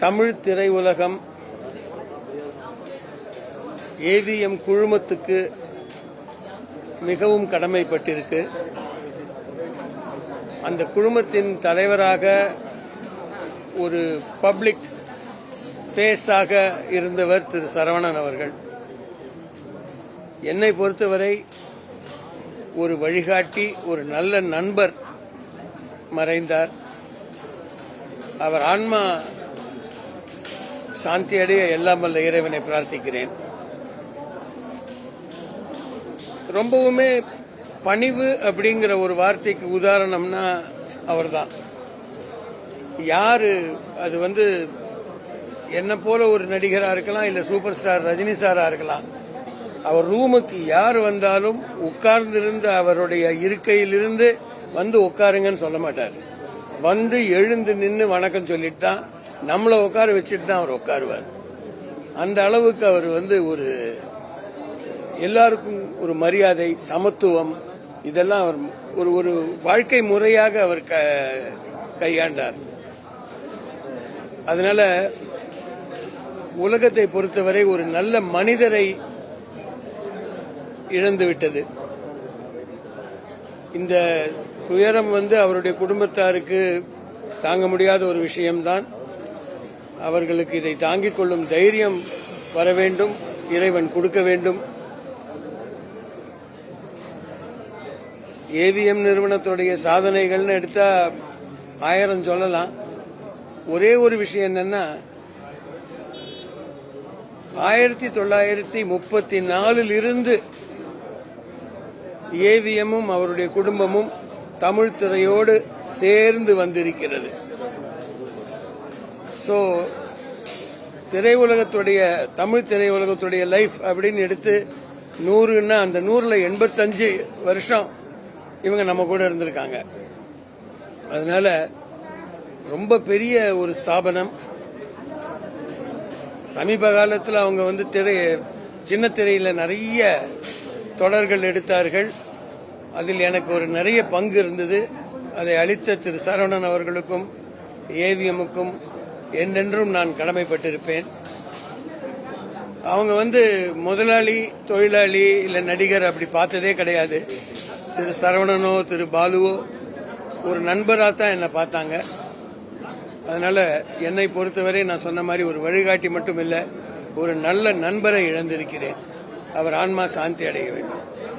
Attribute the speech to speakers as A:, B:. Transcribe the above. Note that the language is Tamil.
A: தமிழ் திரையுலகம் ஏவிஎம் குழுமத்துக்கு மிகவும் கடமைப்பட்டிருக்கு. அந்த குழுமத்தின் தலைவராக ஒரு பப்ளிக் ஃபேஸாக இருந்தவர் திரு சரவணன் அவர்கள். என்னை பொறுத்தவரை ஒரு வழிகாட்டி, ஒரு நல்ல நண்பர் மறைந்தார். அவர் ஆன்மா சாந்தி அடைய எல்லாம் வல்ல இறைவனை பிரார்த்திக்கிறேன். ரொம்பவுமே பணிவு அப்படிங்கிற ஒரு வார்த்தைக்கு உதாரணம்னா அவர்தான். யாரு அது என்ன போல ஒரு நடிகரா இருக்கலாம், இல்ல சூப்பர் ஸ்டார் ரஜினி சாரா இருக்கலாம். அவர் ரூமுக்கு யார் வந்தாலும் உட்கார்ந்திருந்த அவருடைய இருக்கையிலிருந்து வந்து உட்காருங்கன்னு சொல்ல மாட்டார். வந்து எழுந்து நின்று வணக்கம் சொல்லிட்டு தான் நம்மளை உட்கார வச்சுட்டு தான் அவர் உட்காருவார். அந்த அளவுக்கு அவர் ஒரு எல்லாருக்கும் ஒரு மரியாதை, சமத்துவம், இதெல்லாம் அவர் ஒரு வாழ்க்கை முறையாக அவர் கையாண்டார். அதனால உலகத்தை பொறுத்தவரை ஒரு நல்ல மனிதரை இழந்துவிட்டது. இந்த துயரம் அவருடைய குடும்பத்தாருக்கு தாங்க முடியாத ஒரு விஷயம்தான். அவர்களுக்கு இதை தாங்கிக் கொள்ளும் தைரியம் வர வேண்டும், இறைவன் கொடுக்க வேண்டும். ஏவிஎம் நிறுவனத்துடைய சாதனைகள்னு எடுத்தா 1000 சொல்லலாம். ஒரே ஒரு விஷயம் என்னன்னா, 1934 இருந்து ஏவிஎம்மும் அவருடைய குடும்பமும் தமிழ் திரையோடு சேர்ந்து வந்திருக்கிறது. தமிழ் திரையுலகத்துடைய லைஃப் அப்படின்னு எடுத்து 100ன்னா அந்த 100ல 85 வருஷம் இவங்க நம்ம கூட இருந்திருக்காங்க. அதனால ரொம்ப பெரிய ஒரு ஸ்தாபனம். சமீப காலத்தில் அவங்க சின்ன திரையில நிறைய தொடர்கள் எடுத்தார்கள். அதில் எனக்கு ஒரு நிறைய பங்கு இருந்தது. அதை அளித்த திரு சரவணன் அவர்களுக்கும் ஏவிஎம்முக்கும் என்றென்றும் நான் கடமைப்பட்டிருப்பேன். அவங்க முதலாளி, தொழிலாளி, இல்ல நடிகர் அப்படி பார்த்ததே கிடையாது. திரு சரவணனோ திரு பாலுவோ ஒரு நண்பராக தான் என்னை பார்த்தாங்க. அதனால என்னை பொறுத்தவரை நான் சொன்ன மாதிரி ஒரு வழிகாட்டி மட்டும் இல்லை, ஒரு நல்ல நண்பரை இழந்திருக்கிறேன். அவர் ஆன்மா சாந்தி அடைய வேண்டும்.